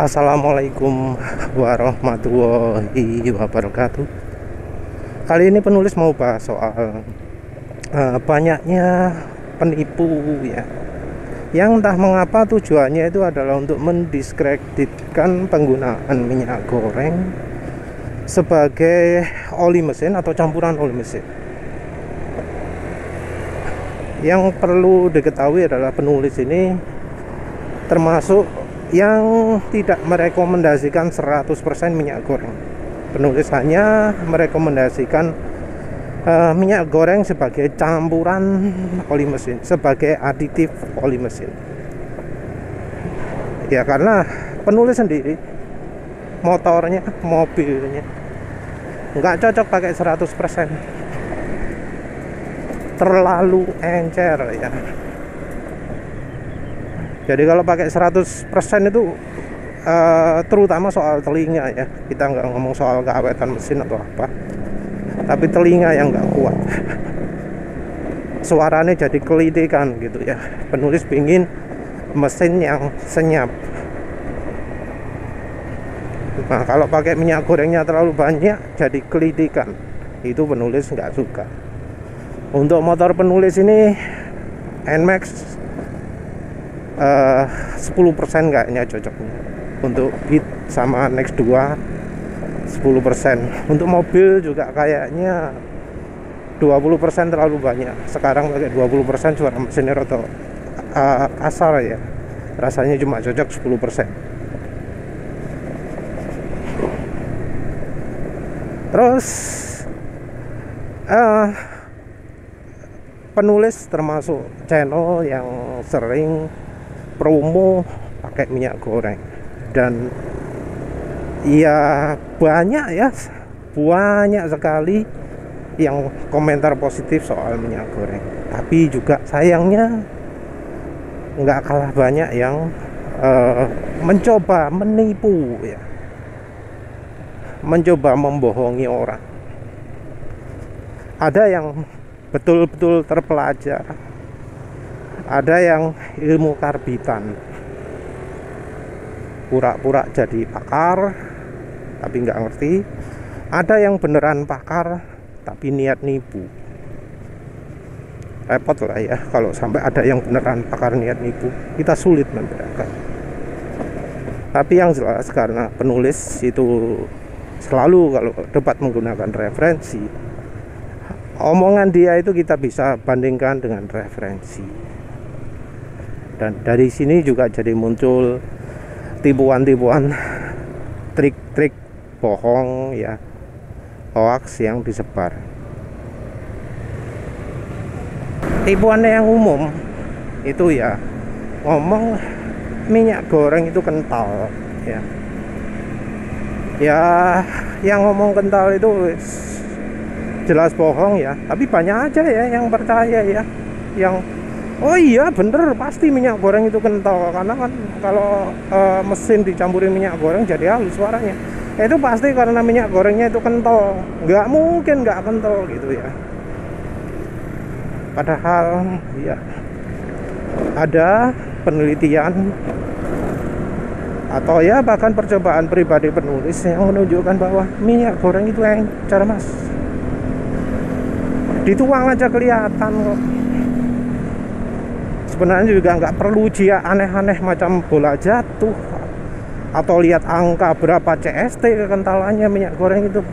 Assalamualaikum warahmatullahi wabarakatuh. Kali ini penulis mau bahas soal banyaknya penipu ya, yang entah mengapa tujuannya itu adalah untuk mendiskreditkan penggunaan minyak goreng sebagai oli mesin atau campuran oli mesin. Yang perlu diketahui adalah penulis ini termasuk yang tidak merekomendasikan 100% minyak goreng. Penulis hanya merekomendasikan minyak goreng sebagai campuran oli mesin, sebagai aditif oli mesin. Ya karena penulis sendiri motornya, mobilnya nggak cocok pakai 100%, terlalu encer ya. Jadi kalau pakai 100% itu terutama soal telinga ya, kita nggak ngomong soal keawetan mesin atau apa, tapi telinga yang nggak kuat, suaranya jadi kelidikan gitu ya. Penulis pingin mesin yang senyap. Nah kalau pakai minyak gorengnya terlalu banyak jadi kelidikan, itu penulis nggak suka. Untuk motor penulis ini NMAX 10% kayaknya cocoknya. Untuk Beat sama Next 2 10%. Untuk mobil juga kayaknya 20% terlalu banyak. Sekarang pakai 20% suara mesinnya roto kasar ya, rasanya cuma cocok 10%. Terus penulis termasuk channel yang sering promo pakai minyak goreng, dan ya banyak sekali yang komentar positif soal minyak goreng. Tapi juga sayangnya nggak kalah banyak yang mencoba menipu ya, mencoba membohongi orang. Ada yang betul-betul terpelajar, ada yang ilmu karbitan, pura-pura jadi pakar tapi nggak ngerti. Ada yang beneran pakar tapi niat nipu. Repot lah ya kalau sampai ada yang beneran pakar niat nipu, kita sulit membedakan. Tapi yang jelas karena penulis itu selalu kalau debat menggunakan referensi, omongan dia itu kita bisa bandingkan dengan referensi. Dan dari sini juga jadi muncul tipuan-tipuan, trik-trik bohong ya, hoax yang disebar. Tipuannya yang umum itu ya ngomong minyak goreng itu kental ya. Ya yang ngomong kental itu jelas bohong ya, tapi banyak aja ya yang percaya ya, yang oh iya bener pasti minyak goreng itu kental, karena kan kalau mesin dicampurin minyak goreng jadi halus suaranya. Itu pasti karena minyak gorengnya itu kental, nggak mungkin nggak kental gitu ya. Padahal ya ada penelitian atau ya bahkan percobaan pribadi penulis yang menunjukkan bahwa minyak goreng itu encer mas, dituang aja kelihatan kok. Sebenarnya juga nggak perlu ujian aneh-aneh macam bola jatuh atau lihat angka berapa CST kekentalannya minyak goreng itu.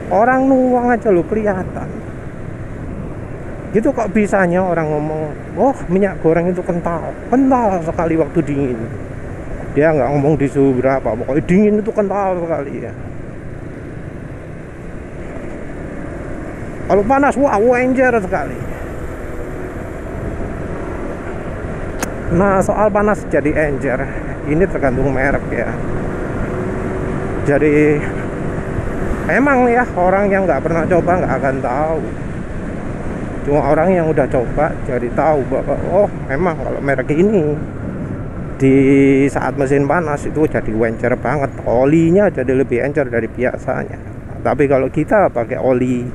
Orang nuang aja lo kelihatan. Gitu kok bisanya orang ngomong, oh minyak goreng itu kental sekali waktu dingin. Dia nggak ngomong di suhu berapa, pokoknya dingin itu kental sekali ya. Kalau panas, wah encer sekali. Nah soal panas jadi encer ini tergantung merek ya. Jadi emang ya orang yang nggak pernah coba nggak akan tahu. Cuma orang yang udah coba jadi tahu bahwa oh memang kalau merek ini di saat mesin panas itu jadi encer banget, olinya jadi lebih encer dari biasanya. Tapi kalau kita pakai oli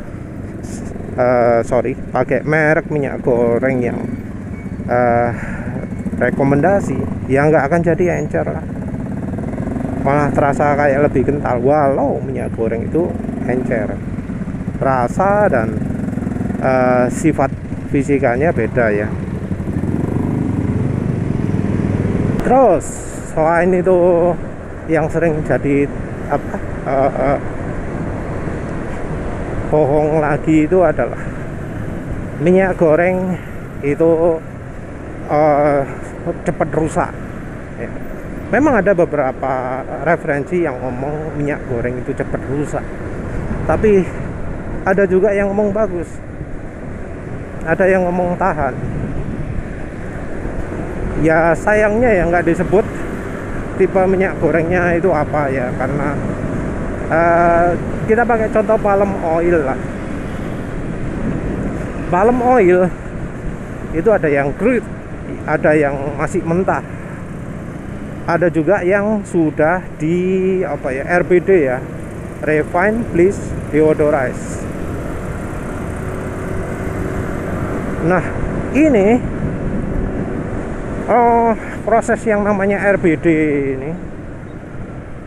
pakai merek minyak goreng yang rekomendasi, ya nggak akan jadi encer lah, malah terasa kayak lebih kental. Walau minyak goreng itu encer, rasa dan sifat fisikanya beda ya. Terus selain itu yang sering jadi apa bohong lagi itu adalah minyak goreng itu cepat rusak ya. Memang ada beberapa referensi yang ngomong minyak goreng itu cepat rusak, tapi ada juga yang ngomong bagus, ada yang ngomong tahan. Ya sayangnya ya nggak disebut tipe minyak gorengnya itu apa ya, karena kita pakai contoh palm oil lah. Palm oil itu ada yang crude, ada yang masih mentah, ada juga yang sudah di apa ya, RBD ya, refine bleach deodorize. Nah ini proses yang namanya RBD ini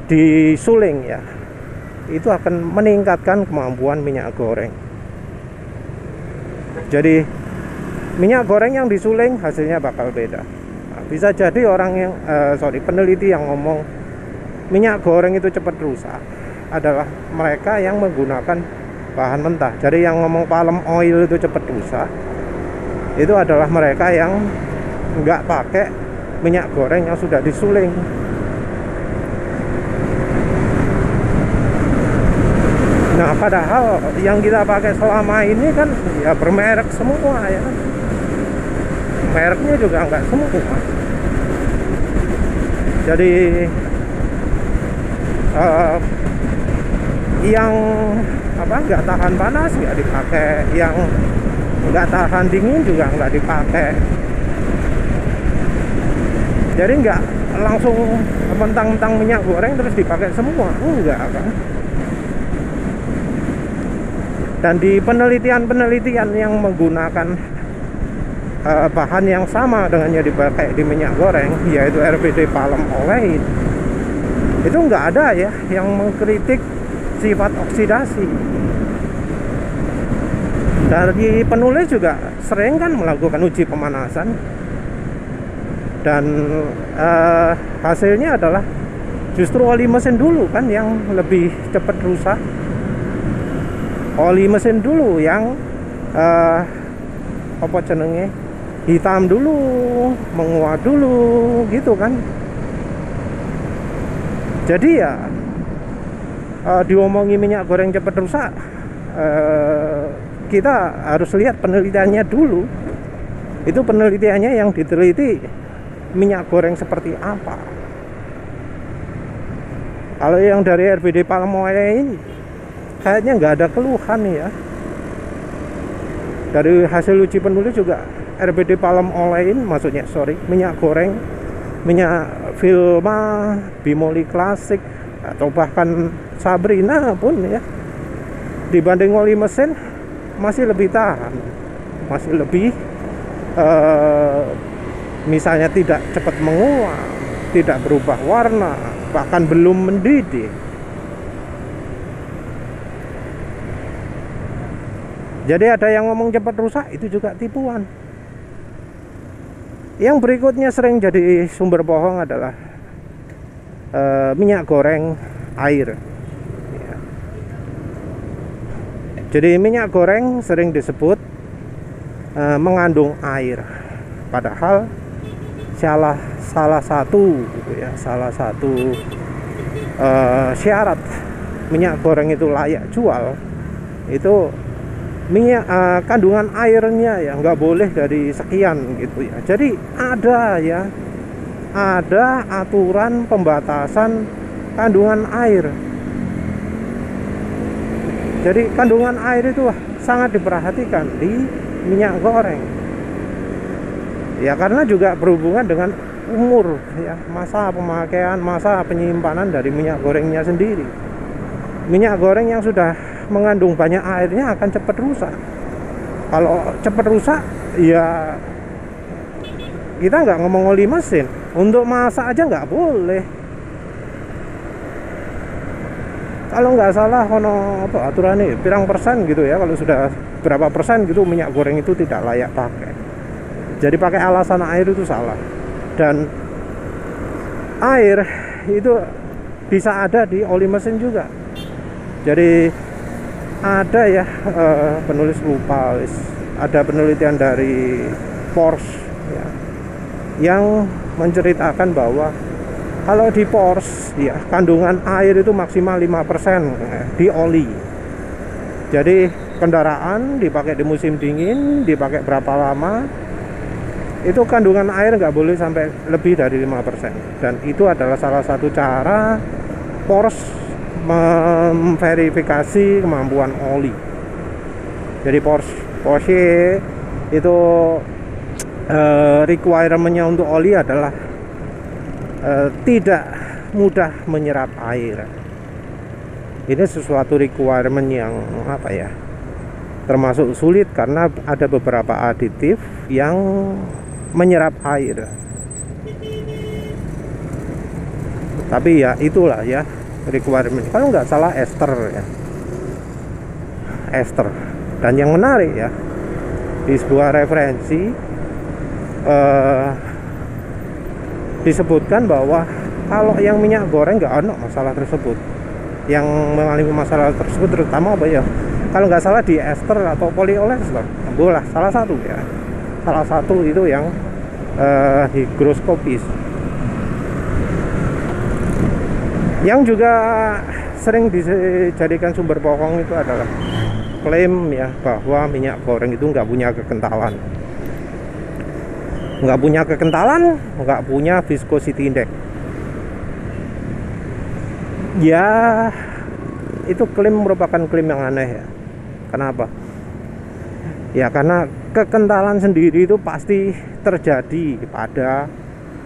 disuling ya, itu akan meningkatkan kemampuan minyak goreng. Jadi minyak goreng yang disuling hasilnya bakal beda. Nah, bisa jadi orang yang peneliti yang ngomong minyak goreng itu cepat rusak adalah mereka yang menggunakan bahan mentah. Jadi yang ngomong palm oil itu cepat rusak itu adalah mereka yang nggak pakai minyak goreng yang sudah disuling. Nah padahal yang kita pakai selama ini kan ya bermerek semua ya, mereknya juga nggak semua. Jadi yang apa nggak tahan panas nggak dipakai, yang nggak tahan dingin juga nggak dipakai. Jadi nggak langsung mentang-mentang minyak goreng terus dipakai semua, enggak kan. Dan di penelitian-penelitian yang menggunakan bahan yang sama dengan yang dipakai di minyak goreng, yaitu RBD palm oil, itu nggak ada ya yang mengkritik sifat oksidasi. Dari penulis juga sering kan melakukan uji pemanasan, dan hasilnya adalah justru oli mesin dulu kan yang lebih cepat rusak. Oli mesin dulu yang apa cenderungnya hitam dulu, menguap dulu gitu kan. Jadi ya diomongi minyak goreng cepat rusak, kita harus lihat penelitiannya dulu. Itu penelitiannya yang diteliti minyak goreng seperti apa. Kalau yang dari RBD palm oil ini kayaknya nggak ada keluhan ya. Dari hasil uji penulis juga RBD palm oil, maksudnya minyak goreng, minyak Vilma, Bimoli Classic, atau bahkan Sabrina pun ya, dibanding oli mesin masih lebih tahan, masih lebih misalnya tidak cepat menguap, tidak berubah warna, bahkan belum mendidih. Jadi ada yang ngomong cepat rusak, itu juga tipuan. Yang berikutnya sering jadi sumber bohong adalah minyak goreng air ya. Jadi minyak goreng sering disebut mengandung air, padahal salah satu syarat minyak goreng itu layak jual itu minyak kandungan airnya ya nggak boleh dari sekian gitu ya. Jadi ada aturan pembatasan kandungan air. Jadi kandungan air itu sangat diperhatikan di minyak goreng ya, karena juga berhubungan dengan umur ya, masa pemakaian, masa penyimpanan dari minyak gorengnya sendiri. Minyak goreng yang sudah mengandung banyak airnya akan cepat rusak. Kalau cepat rusak ya kita nggak ngomong oli mesin, Untuk masak aja nggak boleh. Kalau nggak salah kono apa aturannya pirang persen gitu ya, kalau sudah berapa persen gitu minyak goreng itu tidak layak pakai. Jadi pakai alasan air itu salah. Dan air itu bisa ada di oli mesin juga. Jadi ada ya, penulis lupa, ada penelitian dari Porsche ya, yang menceritakan bahwa kalau di Porsche ya, kandungan air itu maksimal 5% di oli. Jadi kendaraan dipakai di musim dingin, dipakai berapa lama, itu kandungan air nggak boleh sampai lebih dari 5%. Dan itu adalah salah satu cara Porsche memverifikasi kemampuan oli. Jadi Porsche itu requirement-nya untuk oli adalah tidak mudah menyerap air. Ini sesuatu requirement yang apa ya, termasuk sulit karena ada beberapa aditif yang menyerap air. Tapi ya itulah ya requirement. Kalau nggak salah ester ya, ester. Dan yang menarik ya, di sebuah referensi disebutkan bahwa kalau yang minyak goreng nggak ada masalah tersebut. Yang mengalami masalah tersebut terutama apa ya, kalau nggak salah di ester atau polyester, boleh salah satu ya, salah satu itu yang higroskopis. Yang juga sering dijadikan sumber bohong itu adalah klaim ya bahwa minyak goreng itu nggak punya kekentalan. Nggak punya viscosity index. Ya, itu klaim merupakan klaim yang aneh ya. Kenapa? Ya karena kekentalan sendiri itu pasti terjadi pada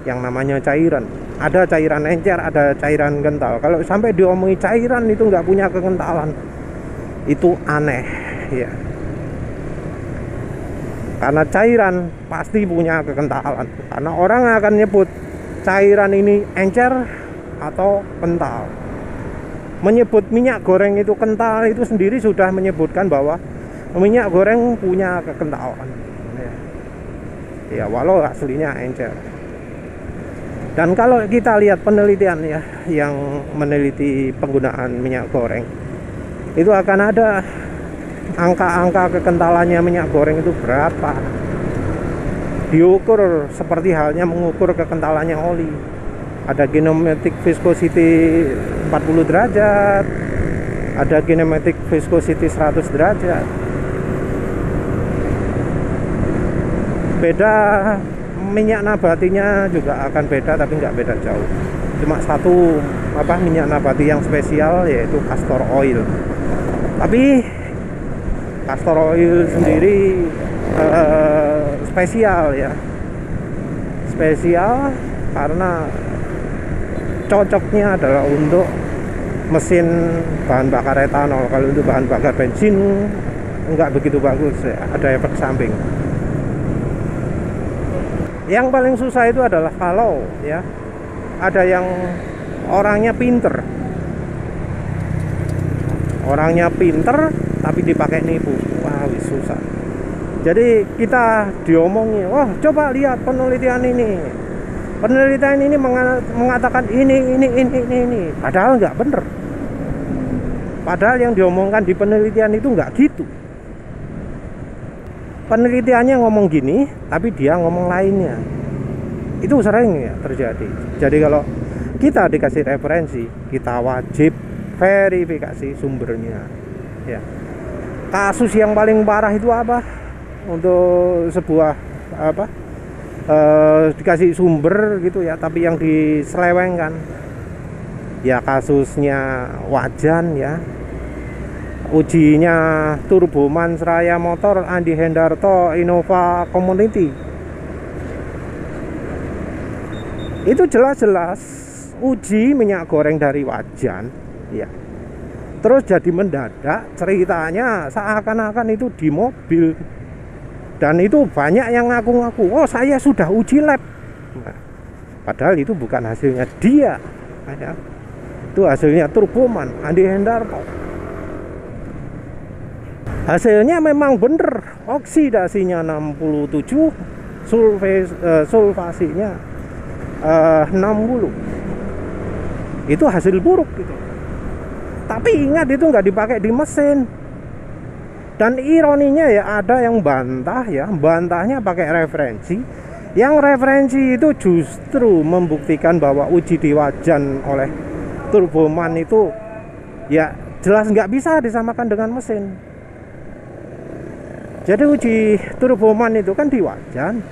yang namanya cairan. Ada cairan encer, ada cairan kental. Kalau sampai diomongi cairan itu nggak punya kekentalan, itu aneh ya. Karena cairan pasti punya kekentalan. Karena orang akan nyebut cairan ini encer atau kental. Menyebut minyak goreng itu kental itu sendiri sudah menyebutkan bahwa minyak goreng punya kekentalan. Ya walau aslinya encer. Dan kalau kita lihat penelitian ya yang meneliti penggunaan minyak goreng, itu akan ada angka-angka kekentalannya minyak goreng itu berapa. Diukur seperti halnya mengukur kekentalannya oli. Ada kinematic viscosity 40 derajat, ada kinematic viscosity 100 derajat. Beda minyak nabatinya juga akan beda, tapi nggak beda jauh. Cuma satu minyak nabati yang spesial yaitu castor oil. Tapi castor oil sendiri spesial ya, spesial karena cocoknya adalah untuk mesin bahan bakar etanol. Kalau untuk bahan bakar bensin nggak begitu bagus ya, ada efek samping. Yang paling susah itu adalah kalau ya ada yang orangnya pinter tapi dipakai nipu. Wah, susah. Jadi kita diomongi, wah coba lihat penelitian ini. Penelitian ini mengatakan ini. Padahal nggak bener. Padahal yang diomongkan di penelitian itu nggak gitu. Penelitiannya ngomong gini, tapi dia ngomong lainnya. Itu sering ya terjadi. Jadi kalau kita dikasih referensi, kita wajib verifikasi sumbernya. Ya. Kasus yang paling parah itu apa? Untuk sebuah dikasih sumber gitu ya, tapi yang diselewengkan. Ya kasusnya Wajan ya. Ujinya Turboman Seraya Motor Andi Hendarto Innova Community. Itu jelas-jelas uji minyak goreng dari Wajan ya. Terus jadi mendadak ceritanya seakan-akan itu di mobil. Dan itu banyak yang ngaku-ngaku, oh saya sudah uji lab. Nah, Padahal itu bukan hasilnya dia, ya. Itu hasilnya Turboman, Andi Hendarto. Hasilnya memang bener, oksidasinya 67, sulfasinya 60. Itu hasil buruk gitu. Tapi ingat, itu nggak dipakai di mesin. Dan ironinya ya, ada yang bantah ya, bantahnya pakai referensi. Yang referensi itu justru membuktikan bahwa uji di wajan oleh Turboman itu ya jelas nggak bisa disamakan dengan mesin. Jadi uji Turboman itu kan di wajan.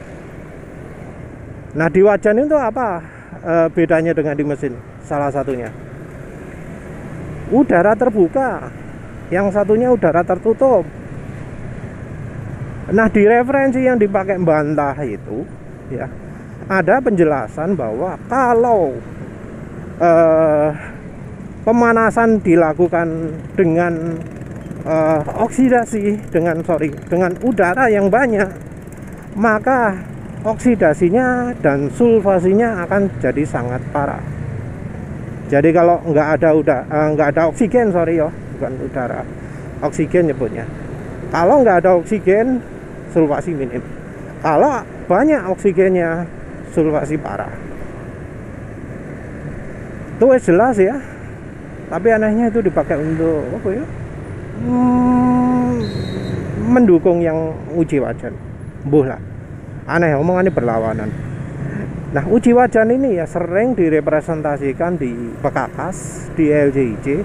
Nah, di wajan itu apa bedanya dengan di mesin? Salah satunya udara terbuka, yang satunya udara tertutup. Nah, di referensi yang dipakai bantah itu ya ada penjelasan bahwa kalau pemanasan dilakukan dengan oksidasi dengan udara yang banyak, maka oksidasinya dan sulfasinya akan jadi sangat parah. Jadi kalau nggak ada oksigen, bukan udara, oksigen nyebutnya. Kalau nggak ada oksigen, sulfasi minim. Kalau banyak oksigennya, sulfasi parah. Itu jelas ya. Tapi anehnya itu dipakai untuk apa ya? Mendukung yang uji wajan. Mbuh lah. Aneh, omongannya berlawanan. Nah, uji wajan ini ya sering direpresentasikan di Bekakas, di LJIC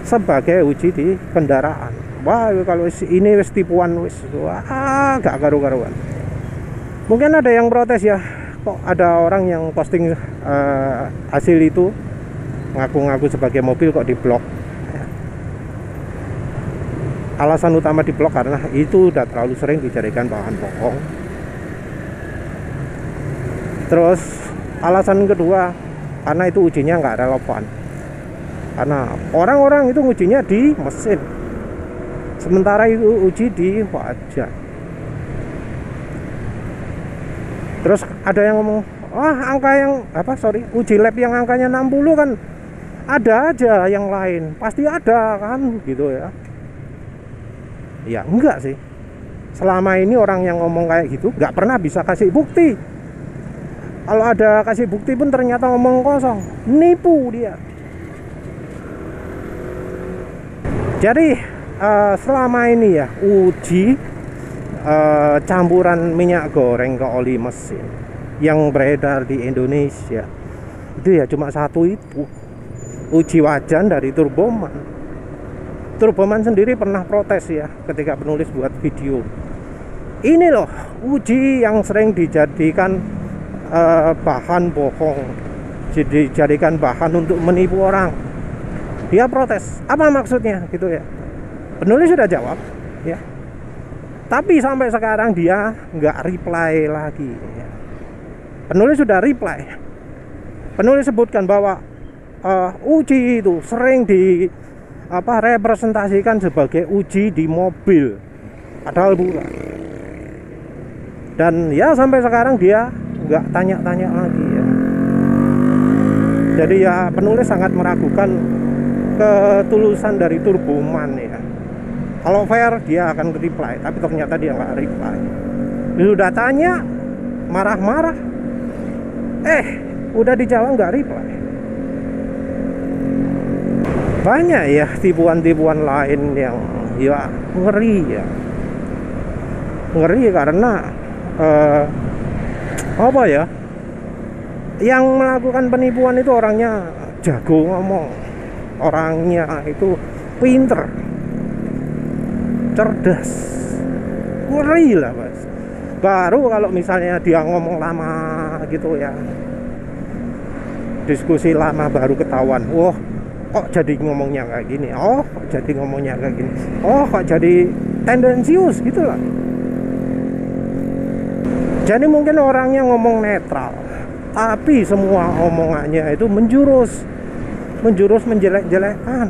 sebagai uji di kendaraan. Wah, kalau ini wis tipuan wis, wah, gak karu-karuan. Mungkin ada yang protes ya, kok ada orang yang posting hasil itu ngaku-ngaku sebagai mobil kok diblok. Alasan utama diblok karena itu udah terlalu sering dijadikan bahan bohong. Terus alasan kedua, karena itu ujinya nggak relevan. Karena orang-orang itu ujinya di mesin, sementara itu uji di wajan. Terus ada yang ngomong, angka yang uji lab yang angkanya 60 kan ada aja yang lain, pasti ada kan gitu ya. Ya enggak sih. Selama ini orang yang ngomong kayak gitu nggak pernah bisa kasih bukti. Kalau ada kasih bukti pun ternyata ngomong kosong, nipu dia. Jadi selama ini ya uji campuran minyak goreng ke oli mesin yang beredar di Indonesia itu ya cuma satu itu, uji wajan dari Turboman. Turboman sendiri pernah protes ya ketika penulis buat video. Ini loh uji yang sering dijadikan bahan bohong, dijadikan bahan untuk menipu orang. Dia protes, apa maksudnya gitu ya. Penulis sudah jawab ya, tapi sampai sekarang dia nggak reply lagi ya. Penulis sudah reply. Penulis sebutkan bahwa uji itu sering representasikan sebagai uji di mobil, padahal bukan. Dan ya sampai sekarang dia nggak tanya-tanya lagi ya. Jadi ya penulis sangat meragukan ketulusan dari Turboman ya. Kalau fair dia akan reply, tapi ternyata dia nggak reply. Dia udah tanya, marah-marah, udah dijawab nggak reply. Banyak ya tipuan-tipuan lain yang ya ngeri ya. Ngeri karena apa ya, yang melakukan penipuan itu orangnya jago ngomong, orangnya itu pinter, cerdas, ngeri lah mas. Baru kalau misalnya dia ngomong lama gitu ya, diskusi lama baru ketahuan, wah kok jadi ngomongnya kayak gini, oh kok jadi ngomongnya kayak gini, oh kok jadi tendensius gitu lah. Jadi mungkin orangnya ngomong netral, tapi semua omongannya itu menjurus menjelek-jelekan.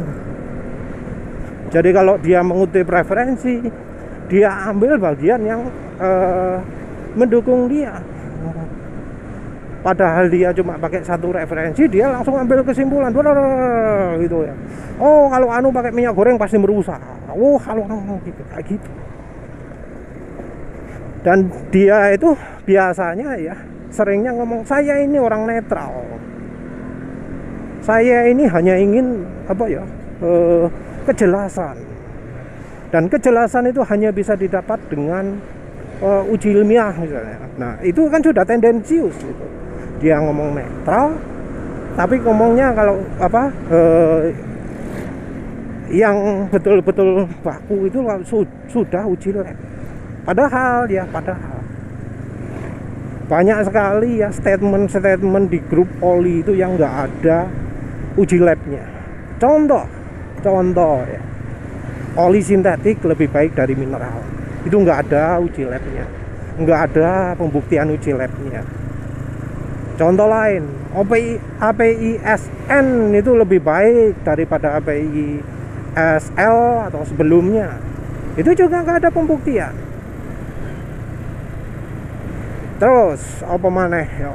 Jadi kalau dia mengutip referensi, dia ambil bagian yang mendukung dia. padahal dia cuma pakai satu referensi, dia langsung ambil kesimpulan gitu ya. Oh, kalau anu pakai minyak goreng pasti merusak. Oh, kalau gitu, kayak gitu. Dan dia itu biasanya ya seringnya ngomong, saya ini orang netral, saya ini hanya ingin apa ya, kejelasan, dan kejelasan itu hanya bisa didapat dengan uji ilmiah misalnya. Nah, itu kan sudah tendensius gitu. Dia ngomong netral, tapi ngomongnya kalau apa, yang betul-betul baku itu sudah uji lab. Padahal banyak sekali ya statement-statement di grup oli itu yang nggak ada uji labnya. Contoh ya, oli sintetik lebih baik dari mineral, itu nggak ada uji labnya, nggak ada pembuktian uji labnya. Contoh lain, API-SN itu lebih baik daripada API-SL atau sebelumnya, itu juga nggak ada pembuktian. Terus apa maneh ya,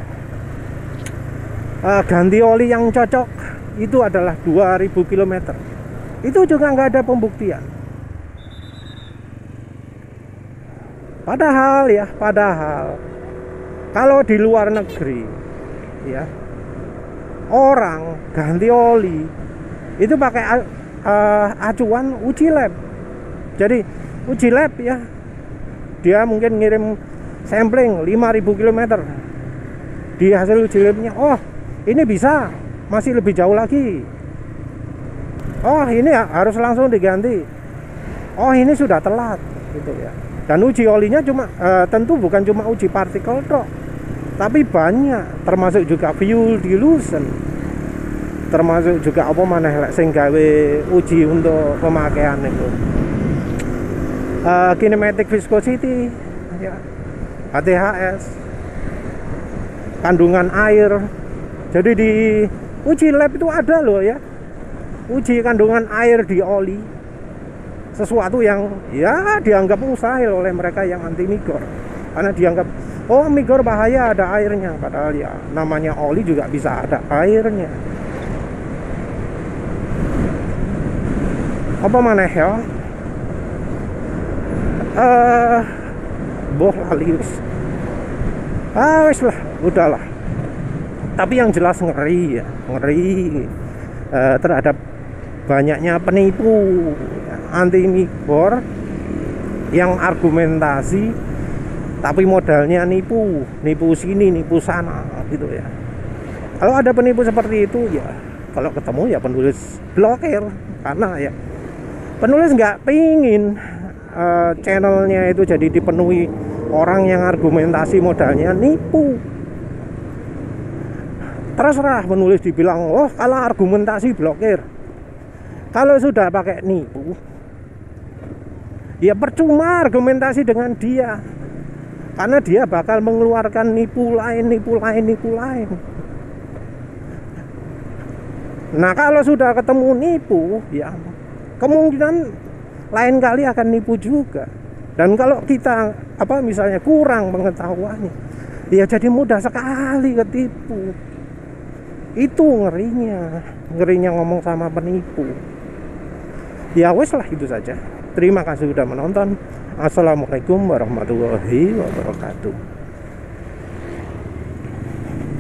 ganti oli yang cocok itu adalah 2000 km, itu juga nggak ada pembuktian. Padahal kalau di luar negeri ya, orang ganti oli itu pakai acuan uji lab. Jadi uji lab ya, dia mungkin ngirim sampling 5000 km, di hasil uji labnya, oh ini bisa, masih lebih jauh lagi, oh ini harus langsung diganti, oh ini sudah telat gitu ya. Dan uji olinya cuma tentu bukan cuma uji partikel tok, tapi banyak, termasuk juga fuel dilution, termasuk juga apa maneh sing gawe uji untuk pemakaian itu, kinematic viscosity ya, HTHS, kandungan air. Jadi di uji lab itu ada loh ya, uji kandungan air di oli, sesuatu yang ya dianggap mustahil oleh mereka yang anti migor, karena dianggap oh migor bahaya ada airnya, padahal ya namanya oli juga bisa ada airnya. Apa maneh ya, boh lali wis lah, udahlah. Tapi yang jelas ngeri ya, terhadap banyaknya penipu anti migor yang argumentasi tapi modalnya nipu sini nipu sana gitu ya. Kalau ada penipu seperti itu ya, kalau ketemu ya penulis blokir, karena ya penulis nggak pingin channelnya itu jadi dipenuhi orang yang argumentasi modalnya nipu. Terserah penulis dibilang, oh kalau argumentasi blokir. Kalau sudah pakai nipu, ya percuma argumentasi dengan dia, karena dia bakal mengeluarkan nipu lain. Nah kalau sudah ketemu nipu, ya kemungkinan lain kali akan nipu juga. Dan kalau kita misalnya kurang pengetahuannya, ya jadi mudah sekali ketipu. Itu ngerinya ngomong sama penipu. Ya wes lah, itu saja. Terima kasih sudah menonton. Assalamualaikum warahmatullahi wabarakatuh.